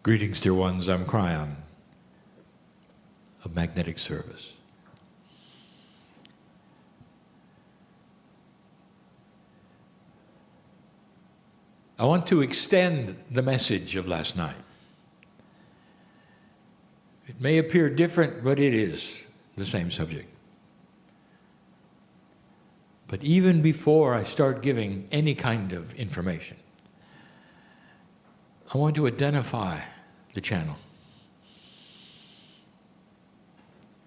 Greetings, dear ones. I'm Kryon of Magnetic Service. I want to extend the message of last night. It may appear different, but it is the same subject. But even before I start giving any kind of information, I want to identify the channel.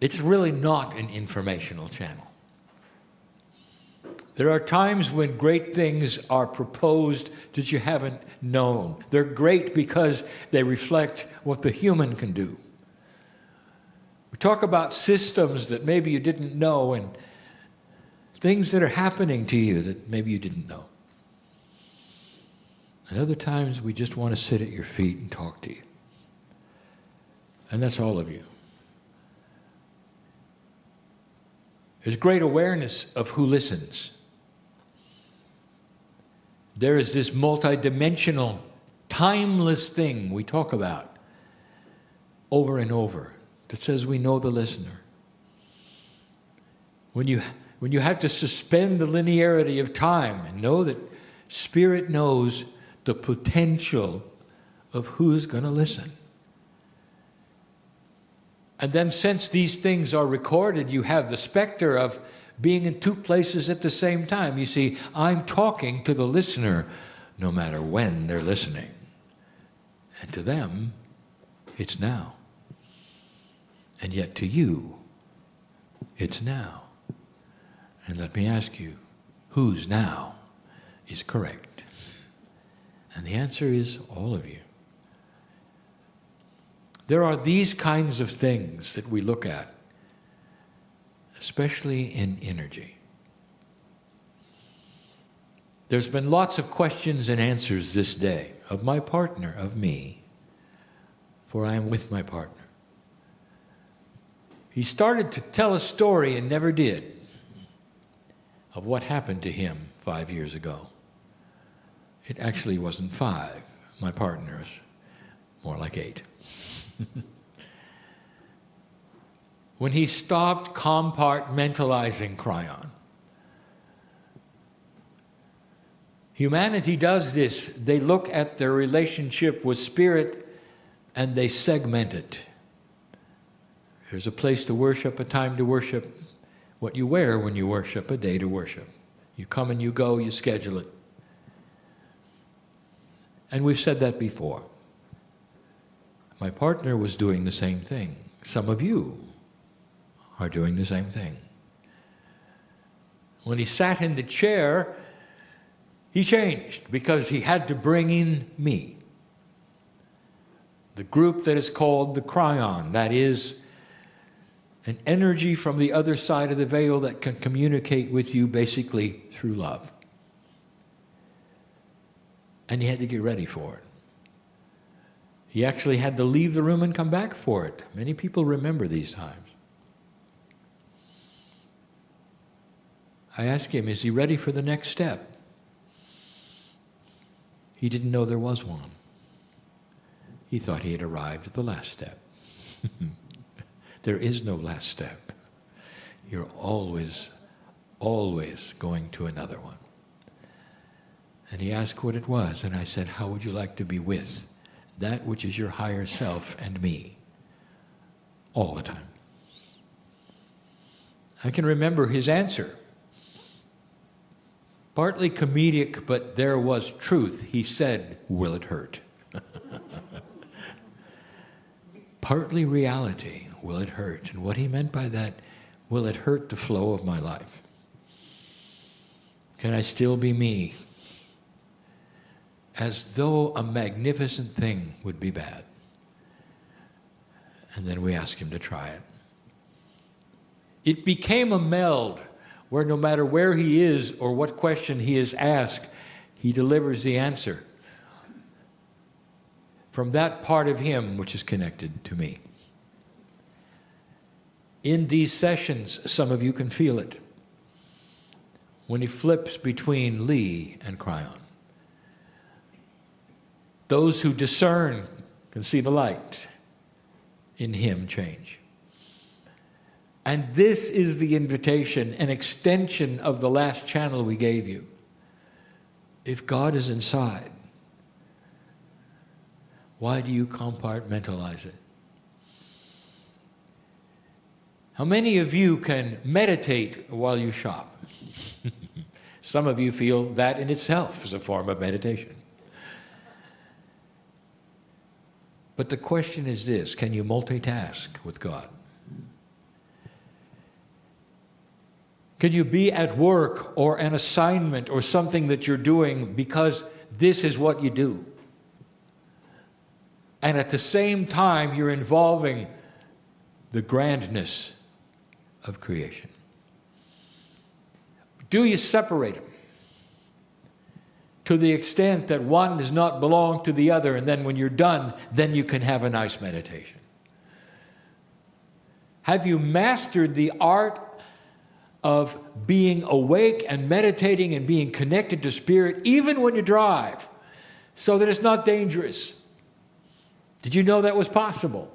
It's really not an informational channel. There are times when great things are proposed that you haven't known. They're great because they reflect what the human can do. We talk about systems that maybe you didn't know and things that are happening to you that maybe you didn't know. And other times we just want to sit at your feet and talk to you. And that's all of you. There's great awareness of who listens. There is this multidimensional, timeless thing we talk about over and over that says we know the listener. When you have to suspend the linearity of time and know that Spirit knows the potential of who's going to listen. And then since these things are recorded, you have the specter of being in two places at the same time. You see, I'm talking to the listener no matter when they're listening. And to them, it's now. And yet to you, it's now. And let me ask you, whose now is correct? And the answer is all of you. There are these kinds of things that we look at, especially in energy. There's been lots of questions and answers this day of my partner, of me, for I am with my partner. He started to tell a story and never did of what happened to him 5 years ago. It actually wasn't 5. My partner's more like 8. When he stopped compartmentalizing Kryon. Humanity does this. They look at their relationship with Spirit and they segment it. There's a place to worship, a time to worship, what you wear when you worship, a day to worship. You come and you go, you schedule it. And we've said that before. My partner was doing the same thing. Some of you are doing the same thing. When he sat in the chair, he changed because he had to bring in me. The group that is called the Kryon, that is an energy from the other side of the veil that can communicate with you basically through love. And he had to get ready for it. He actually had to leave the room and come back for it. Many people remember these times. I asked him, is he ready for the next step? He didn't know there was one. He thought he had arrived at the last step. There is no last step. You're always, always going to another one. And he asked what it was, and I said, how would you like to be with that which is your higher self and me? All the time. I can remember his answer. Partly comedic, but there was truth. He said, will it hurt? Partly reality, will it hurt? And what he meant by that, will it hurt the flow of my life? Can I still be me? As though a magnificent thing would be bad. And then we ask him to try it. It became a meld where no matter where he is or what question he is asked, he delivers the answer from that part of him which is connected to me. In these sessions, some of you can feel it. When he flips between Lee and Kryon. Those who discern can see the light in Him change. And this is the invitation, an extension of the last channel we gave you. If God is inside, why do you compartmentalize it? How many of you can meditate while you shop? Some of you feel that in itself is a form of meditation. But the question is this: can you multitask with God? Can you be at work or an assignment or something that you're doing because this is what you do? And at the same time, you're involving the grandness of creation. Do you separate them to the extent that one does not belong to the other, and then when you're done, then you can have a nice meditation? Have you mastered the art of being awake and meditating and being connected to Spirit even when you drive, so that it's not dangerous? Did you know that was possible?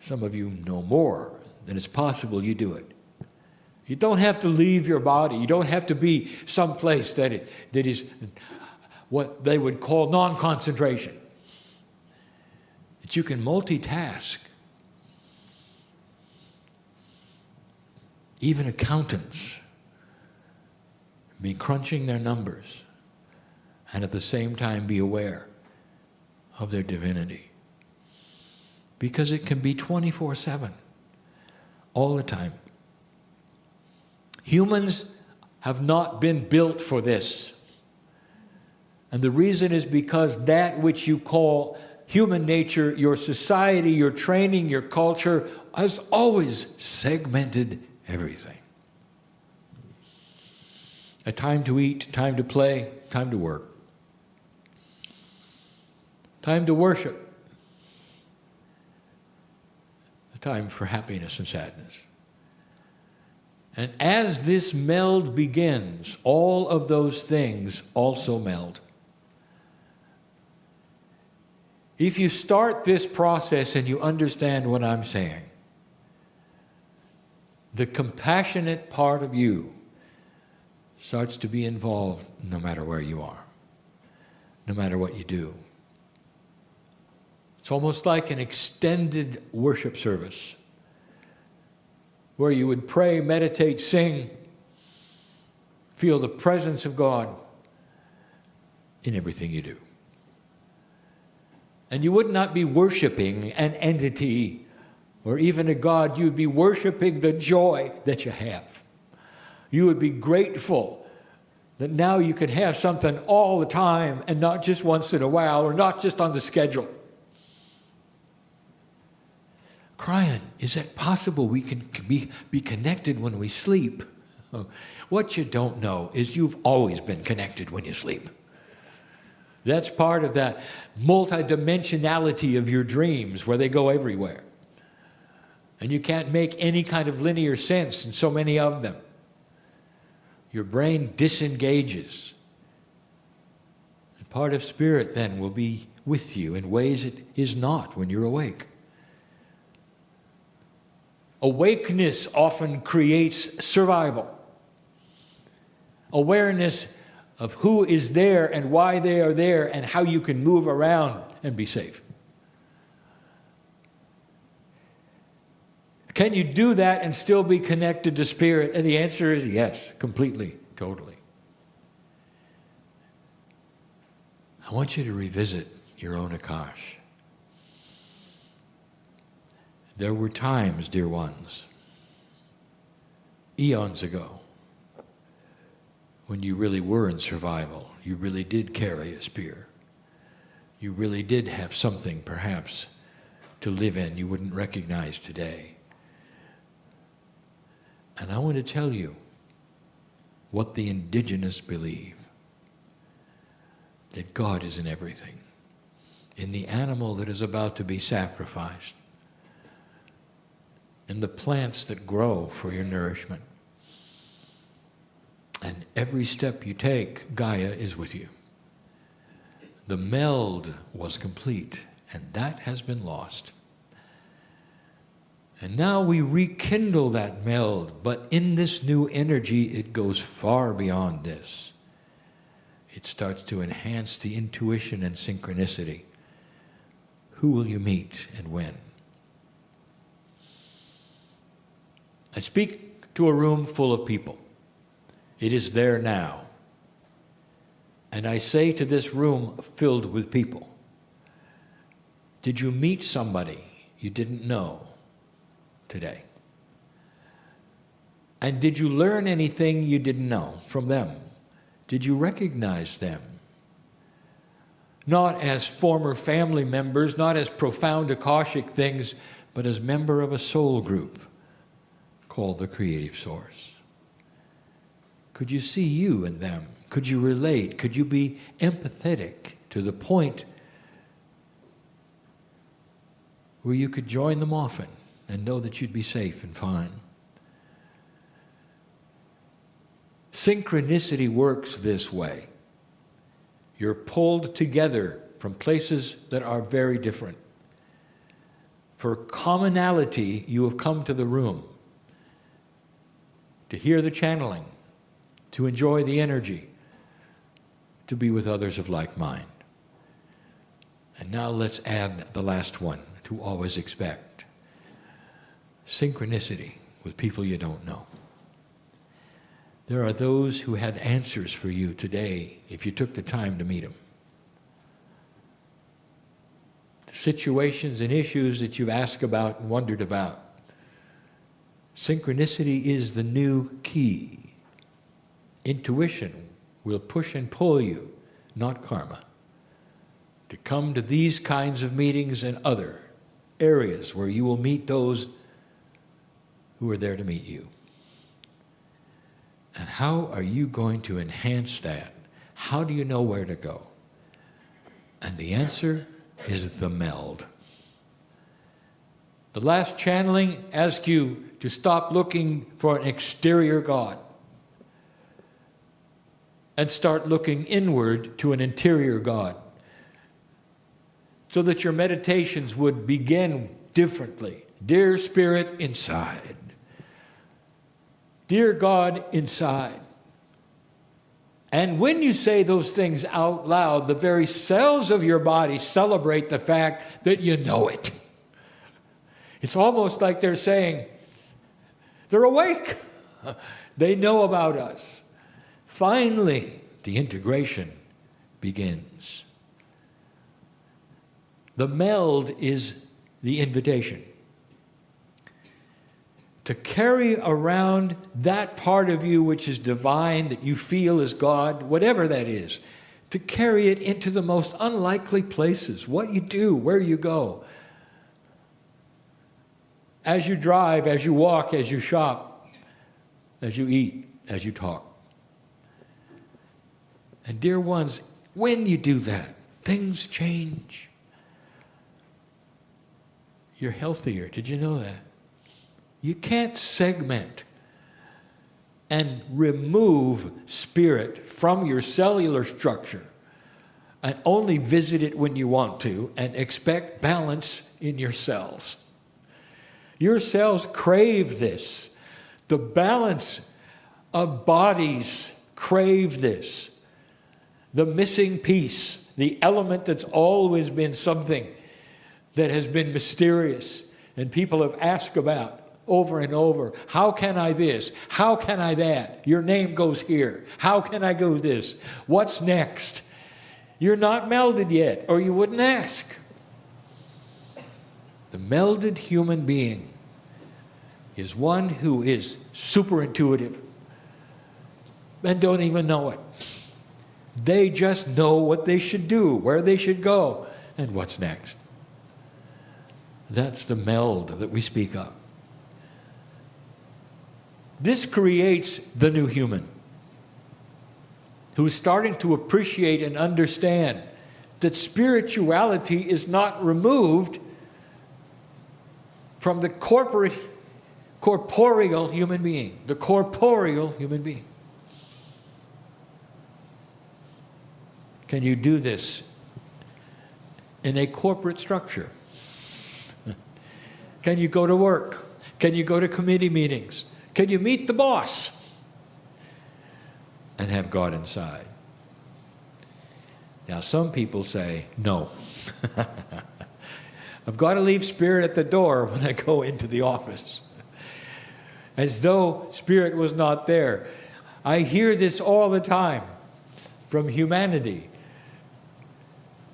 Some of you know more than it's possible you do it. You don't have to leave your body. You don't have to be someplace that is what they would call non-concentration. That you can multitask. Even accountants be crunching their numbers and at the same time be aware of their divinity. Because it can be 24/7, all the time. Humans have not been built for this. And the reason is because that which you call human nature, your society, your training, your culture, has always segmented everything. A time to eat, time to play, time to work. Time to worship. A time for happiness and sadness. And as this meld begins, all of those things also meld. If you start this process and you understand what I'm saying, the compassionate part of you starts to be involved no matter where you are, no matter what you do. It's almost like an extended worship service where you would pray, meditate, sing, feel the presence of God in everything you do. And you would not be worshiping an entity or even a God. You would be worshiping the joy that you have. You would be grateful that now you can have something all the time and not just once in a while or not just on the schedule. Kryon, is it possible we can be connected when we sleep? What you don't know is you've always been connected when you sleep. That's part of that multidimensionality of your dreams where they go everywhere. And you can't make any kind of linear sense in so many of them. Your brain disengages. And part of spirit then will be with you in ways it is not when you're awake. Awakeness often creates survival. Awareness of who is there and why they are there and how you can move around and be safe. Can you do that and still be connected to Spirit? And the answer is yes, completely, totally. I want you to revisit your own Akash. There were times, dear ones, eons ago, when you really were in survival. You really did carry a spear. You really did have something, perhaps, to live in you wouldn't recognize today. And I want to tell you what the indigenous believe. That God is in everything. In the animal that is about to be sacrificed. In the plants that grow for your nourishment. And every step you take, Gaia is with you. The meld was complete, and that has been lost. And now we rekindle that meld, but in this new energy, it goes far beyond this. It starts to enhance the intuition and synchronicity. Who will you meet and when? I speak to a room full of people. It is there now. And I say to this room filled with people, did you meet somebody you didn't know today? And did you learn anything you didn't know from them? Did you recognize them? Not as former family members, not as profound Akashic things, but as member of a soul group called the Creative Source. Could you see you in them? Could you relate? Could you be empathetic to the point where you could join them often and know that you'd be safe and fine? Synchronicity works this way. You're pulled together from places that are very different. For commonality, you have come to the room to hear the channeling, to enjoy the energy, to be with others of like mind. And now let's add the last one, to always expect. Synchronicity with people you don't know. There are those who had answers for you today if you took the time to meet them. The situations and issues that you've asked about and wondered about. Synchronicity is the new key. Intuition will push and pull you, not karma, to come to these kinds of meetings and other areas where you will meet those who are there to meet you. And how are you going to enhance that? How do you know where to go? And the answer is the meld. The last channeling asks you to stop looking for an exterior God and start looking inward to an interior God, so that your meditations would begin differently. Dear Spirit inside. Dear God inside. And when you say those things out loud, the very cells of your body celebrate the fact that you know it. It's almost like they're saying, they're awake. They know about us. Finally, the integration begins. The meld is the invitation to carry around that part of you which is divine, that you feel is God, whatever that is, to carry it into the most unlikely places, what you do, where you go. As you drive, as you walk, as you shop, as you eat, as you talk. And dear ones, when you do that, things change. You're healthier. Did you know that? You can't segment and remove spirit from your cellular structure and only visit it when you want to and expect balance in your cells. Your cells crave this. The balance of bodies crave this. The missing piece, the element that's always been something that has been mysterious and people have asked about over and over. How can I this? How can I that? Your name goes here. How can I go this? What's next? You're not melded yet, or you wouldn't ask. The melded human being is one who is super intuitive and don't even know it. They just know what they should do, where they should go, and what's next. That's the meld that we speak of. This creates the new human who's starting to appreciate and understand that spirituality is not removed from the corporeal human being, the corporeal human being. Can you do this in a corporate structure? Can you go to work? Can you go to committee meetings? Can you meet the boss and have God inside? Now, some people say, no. I've got to leave Spirit at the door when I go into the office. As though Spirit was not there. I hear this all the time from humanity.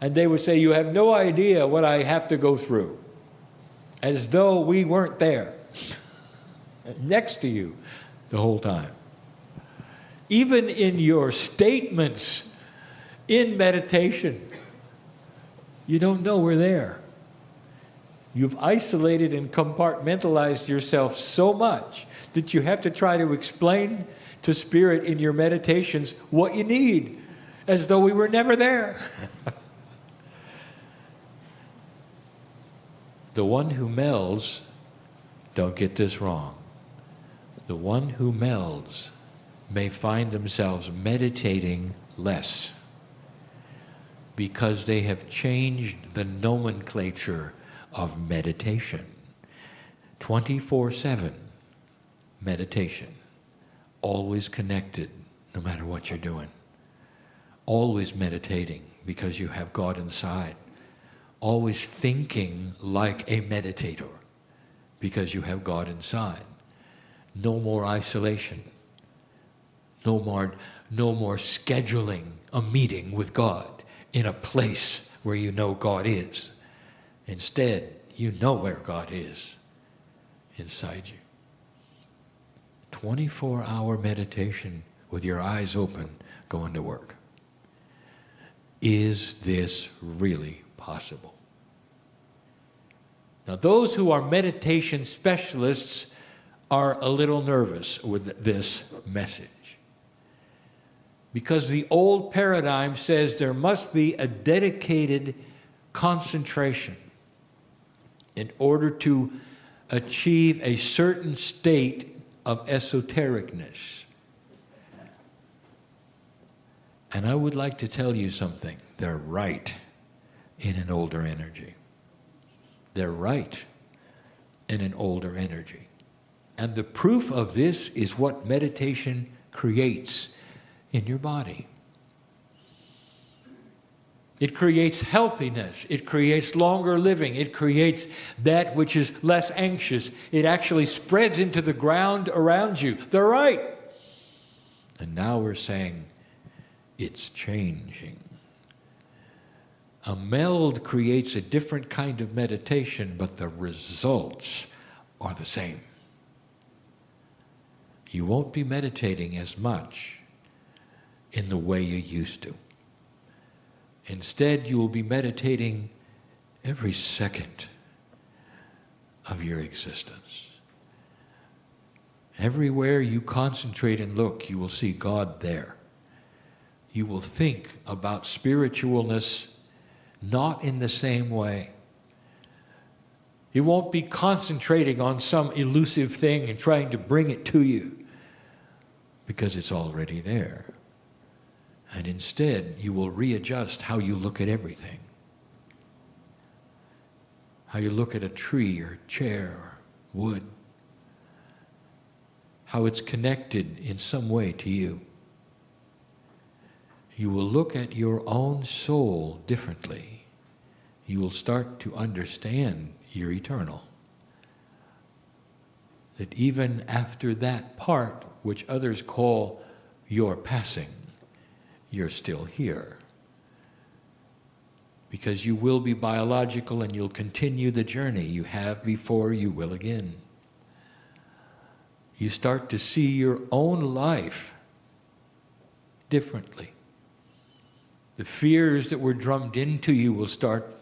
And they would say, you have no idea what I have to go through. As though we weren't there. Next to you the whole time. Even in your statements in meditation, you don't know we're there. You've isolated and compartmentalized yourself so much that you have to try to explain to Spirit in your meditations what you need, as though we were never there. The one who melds, don't get this wrong, the one who melds may find themselves meditating less because they have changed the nomenclature of meditation. 24/7 meditation. Always connected, no matter what you're doing. Always meditating because you have God inside. Always thinking like a meditator because you have God inside. No more isolation. No more scheduling a meeting with God in a place where you know God is. Instead, you know where God is inside you. 24-hour meditation with your eyes open, going to work. Is this really possible? Now, those who are meditation specialists are a little nervous with this message. Because the old paradigm says there must be a dedicated concentration in order to achieve a certain state of esotericness. And I would like to tell you something. They're right in an older energy. They're right in an older energy. And the proof of this is what meditation creates in your body. It creates healthiness. It creates longer living. It creates that which is less anxious. It actually spreads into the ground around you. They're right. And now we're saying it's changing. A meld creates a different kind of meditation, but the results are the same. You won't be meditating as much in the way you used to. Instead, you will be meditating every second of your existence. Everywhere you concentrate and look, you will see God there. You will think about spiritualness not in the same way. You won't be concentrating on some elusive thing and trying to bring it to you because it's already there. And instead, you will readjust how you look at everything. How you look at a tree or chair or wood. How it's connected in some way to you. You will look at your own soul differently. You will start to understand you're eternal. That even after that part, which others call your passing, you're still here. Because you will be biological and you'll continue the journey you have before, you will again. You start to see your own life differently. The fears that were drummed into you will start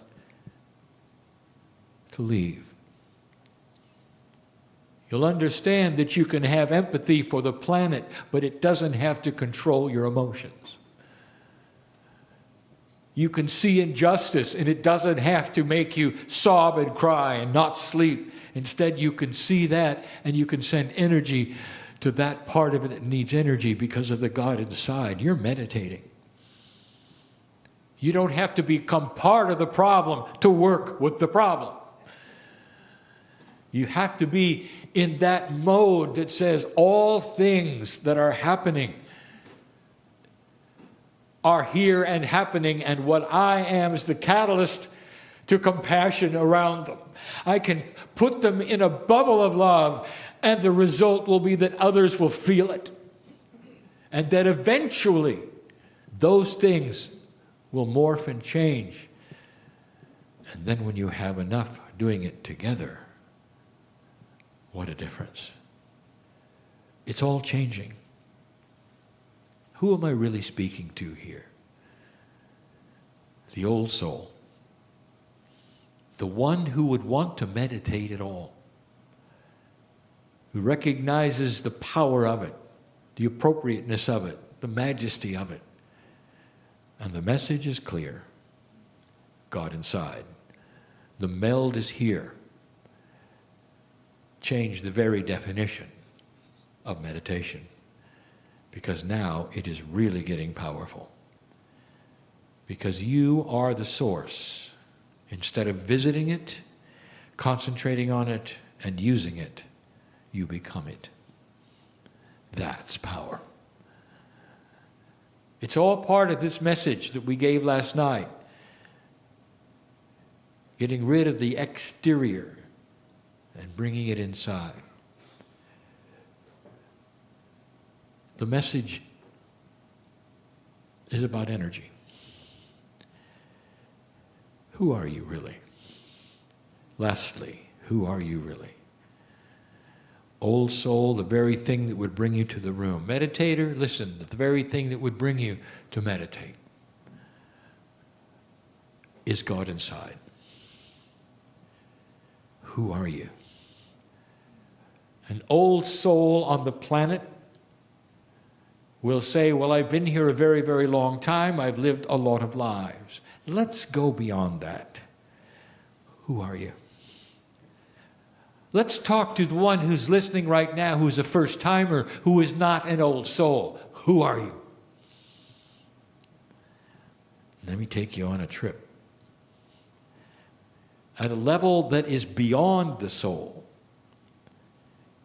to leave. You'll understand that you can have empathy for the planet, but it doesn't have to control your emotions. You can see injustice, and it doesn't have to make you sob and cry and not sleep. Instead, you can see that, and you can send energy to that part of it that needs energy because of the God inside. You're meditating. You don't have to become part of the problem to work with the problem. You have to be in that mode that says all things that are happening are here and happening, and what I am is the catalyst to compassion around them. I can put them in a bubble of love, and the result will be that others will feel it. And that eventually those things will morph and change. And then when you have enough doing it together, what a difference. It's all changing. Who am I really speaking to here? The old soul. The one who would want to meditate at all. Who recognizes the power of it, the appropriateness of it, the majesty of it. And the message is clear. God inside. The meld is here. Change the very definition of meditation. Because now it is really getting powerful. Because you are the source. Instead of visiting it, concentrating on it, and using it, you become it. That's power. It's all part of this message that we gave last night. Getting rid of the exterior and bringing it inside. The message is about energy. Who are you really? Lastly, who are you really? Old soul, the very thing that would bring you to the room. Meditator, listen, the very thing that would bring you to meditate is God inside. Who are you? An old soul on the planet will say, well, I've been here a very, very long time. I've lived a lot of lives. Let's go beyond that. Who are you? Let's talk to the one who's listening right now, who's a first-timer, who is not an old soul. Who are you? Let me take you on a trip. At a level that is beyond the soul.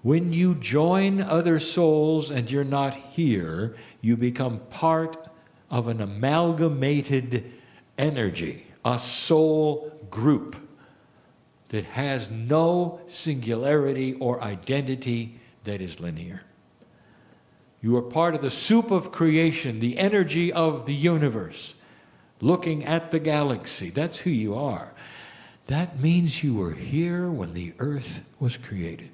When you join other souls and you're not here, you become part of an amalgamated energy, a soul group that has no singularity or identity that is linear. You are part of the soup of creation, the energy of the universe, looking at the galaxy. That's who you are. That means you were here when the earth was created.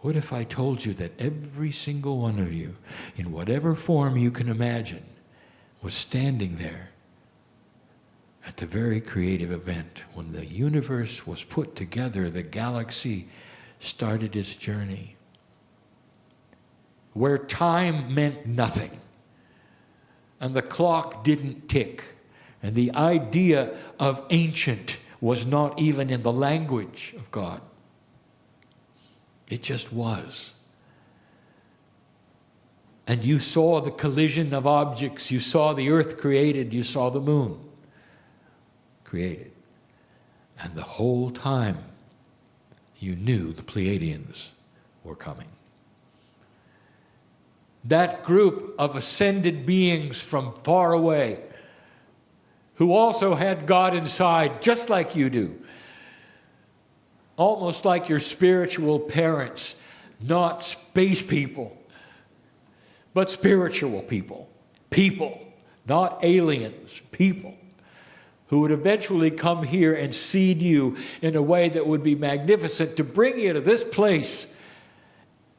What if I told you that every single one of you, in whatever form you can imagine, was standing there at the very creative event when the universe was put together, the galaxy started its journey, where time meant nothing, and the clock didn't tick, and the idea of ancient was not even in the language of God. It just was. And you saw the collision of objects. You saw the earth created. You saw the moon created. And the whole time you knew the Pleiadians were coming. That group of ascended beings from far away who also had God inside just like you do. Almost like your spiritual parents, not space people, but spiritual people. People, not aliens, people who would eventually come here and seed you in a way that would be magnificent to bring you to this place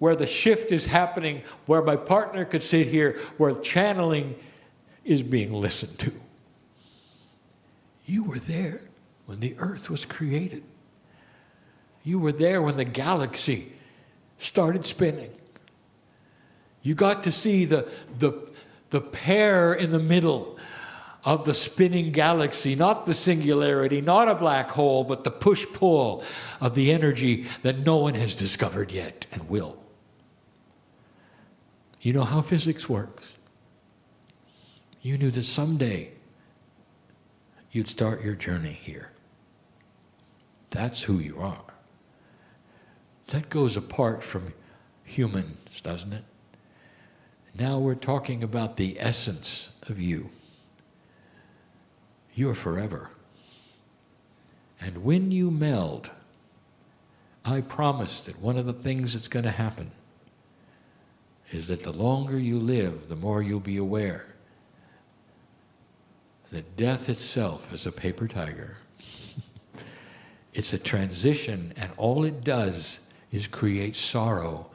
where the shift is happening, where my partner could sit here, where channeling is being listened to. You were there when the earth was created. You were there when the galaxy started spinning. You got to see the pair in the middle of the spinning galaxy, not the singularity, not a black hole, but the push-pull of the energy that no one has discovered yet and will. You know how physics works. You knew that someday you'd start your journey here. That's who you are. That goes apart from humans, doesn't it? Now we're talking about the essence of you. You're forever. And when you meld, I promise that one of the things that's going to happen is that the longer you live, the more you'll be aware that death itself is a paper tiger. It's a transition, and all it does is create sorrow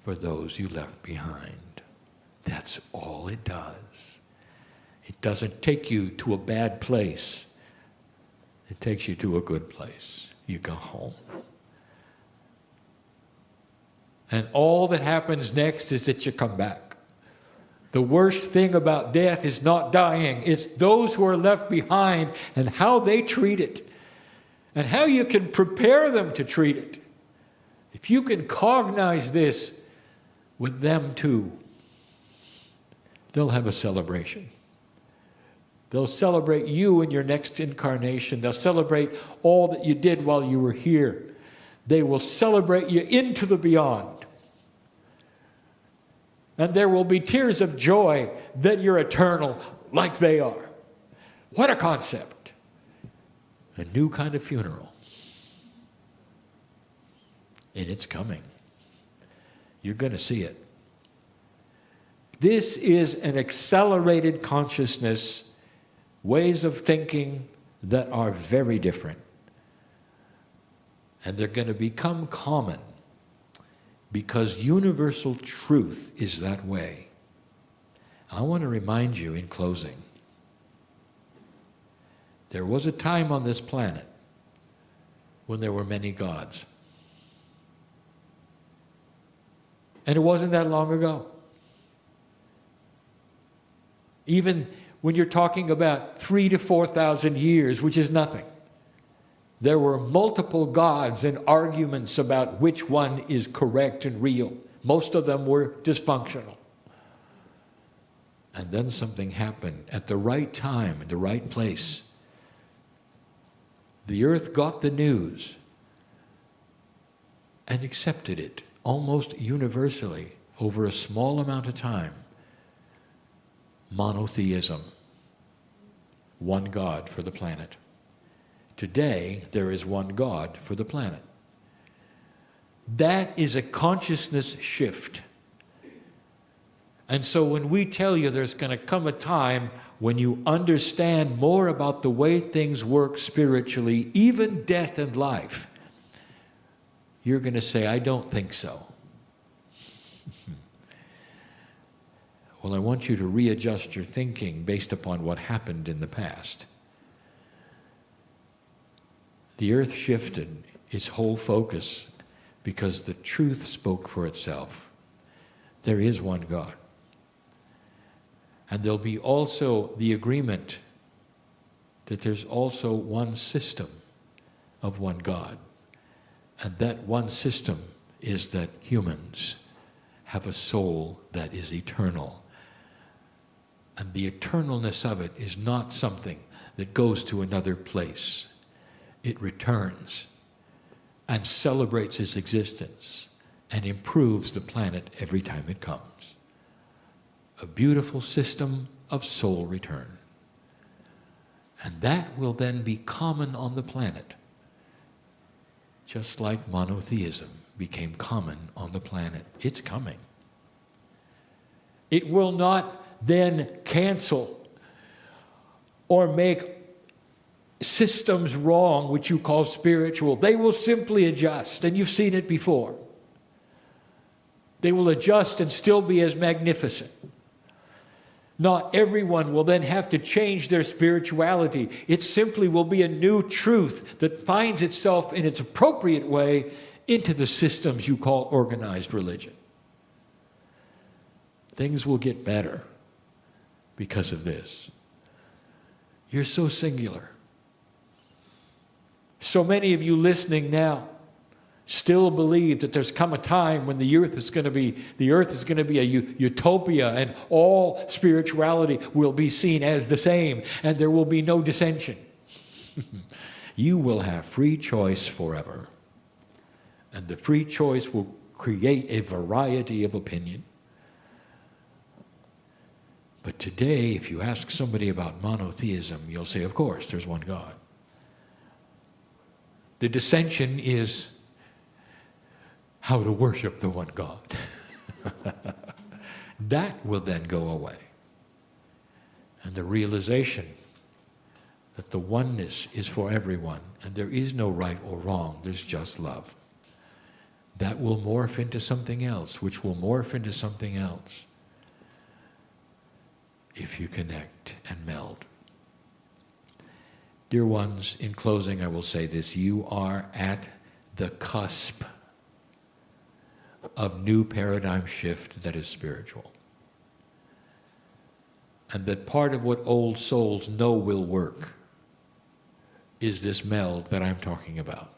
for those you left behind. That's all it does. It doesn't take you to a bad place. It takes you to a good place. You go home. And all that happens next is that you come back. The worst thing about death is not dying. It's those who are left behind and how they treat it. And how you can prepare them to treat it. If you can cognize this with them too, they'll have a celebration. They'll celebrate you in your next incarnation. They'll celebrate all that you did while you were here. They will celebrate you into the beyond. And there will be tears of joy that you're eternal like they are. What a concept. A new kind of funeral. And it's coming. You're going to see it. This is an accelerated consciousness, ways of thinking that are very different. And they're going to become common because universal truth is that way. I want to remind you in closing, there was a time on this planet when there were many gods. And it wasn't that long ago. Even when you're talking about 3,000 to 4,000 years, which is nothing, there were multiple gods and arguments about which one is correct and real. Most of them were dysfunctional. And then something happened at the right time, in the right place. The earth got the news and accepted it almost universally over a small amount of time. Monotheism. One God for the planet. Today, there is one God for the planet. That is a consciousness shift. And so when we tell you there's going to come a time when you understand more about the way things work spiritually, even death and life, you're going to say, I don't think so. Well, I want you to readjust your thinking based upon what happened in the past. The earth shifted its whole focus because the truth spoke for itself. There is one God. And there'll be also the agreement that there's also one system of one God. And that one system is that humans have a soul that is eternal. And the eternalness of it is not something that goes to another place. It returns and celebrates its existence and improves the planet every time it comes. A beautiful system of soul return. And that will then be common on the planet, just like monotheism became common on the planet. It's coming. It will not then cancel or make systems wrong, which you call spiritual. They will simply adjust, and you've seen it before. They will adjust and still be as magnificent. Not everyone will then have to change their spirituality. It simply will be a new truth that finds itself in its appropriate way into the systems you call organized religion. Things will get better because of this. You're so singular. So many of you listening now still believe that there's come a time when the earth is going to be a utopia, and all spirituality will be seen as the same, and there will be no dissension. You will have free choice forever. And the free choice will create a variety of opinion. But today, if you ask somebody about monotheism, you'll say, of course, there's one God. The dissension is how to worship the one God. That will then go away. And the realization that the oneness is for everyone, and there is no right or wrong, there's just love. That will morph into something else, which will morph into something else, if you connect and meld. Dear ones, in closing I will say this: you are at the cusp of new paradigm shift that is spiritual. And that part of what old souls know will work is this meld that I'm talking about.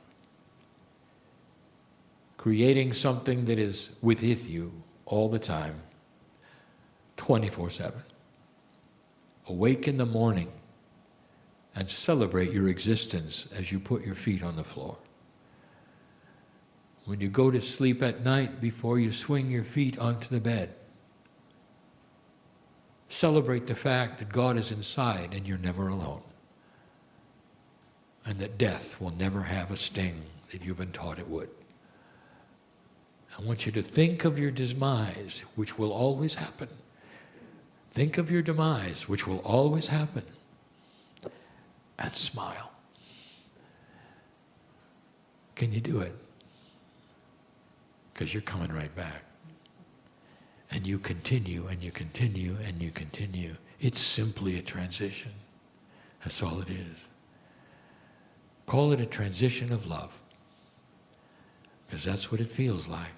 Creating something that is within you all the time, 24/7. Awake in the morning and celebrate your existence as you put your feet on the floor. When you go to sleep at night, before you swing your feet onto the bed, celebrate the fact that God is inside and you're never alone. And that death will never have a sting that you've been taught it would. I want you to think of your demise, which will always happen. Think of your demise, which will always happen, and smile. Can you do it? Because you're coming right back. And you continue, and you continue, and you continue. It's simply a transition. That's all it is. Call it a transition of love. Because that's what it feels like.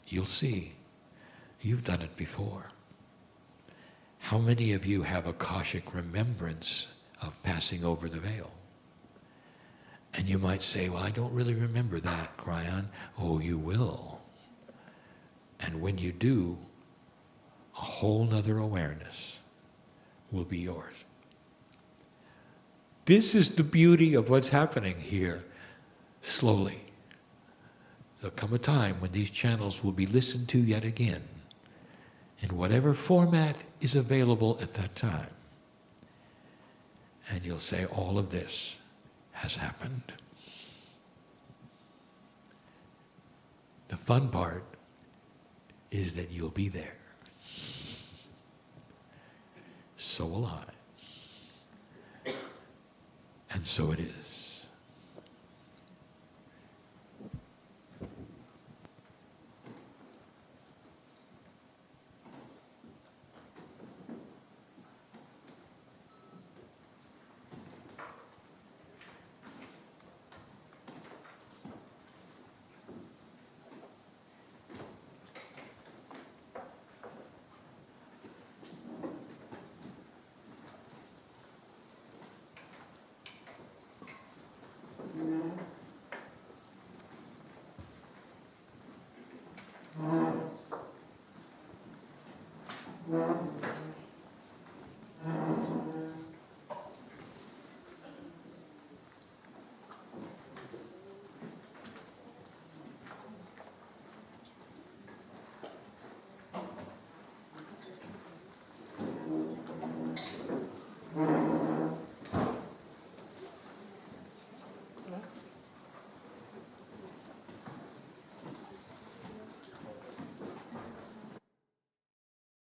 You'll see. You've done it before. How many of you have Akashic remembrance of passing over the veil? And you might say, well, I don't really remember that, Kryon. Oh, you will. And when you do, a whole nother awareness will be yours. This is the beauty of what's happening here, slowly. There'll come a time when these channels will be listened to yet again, in whatever format is available at that time. And you'll say, all of this has happened. The fun part is that you'll be there. So will I. And so it is. Yeah.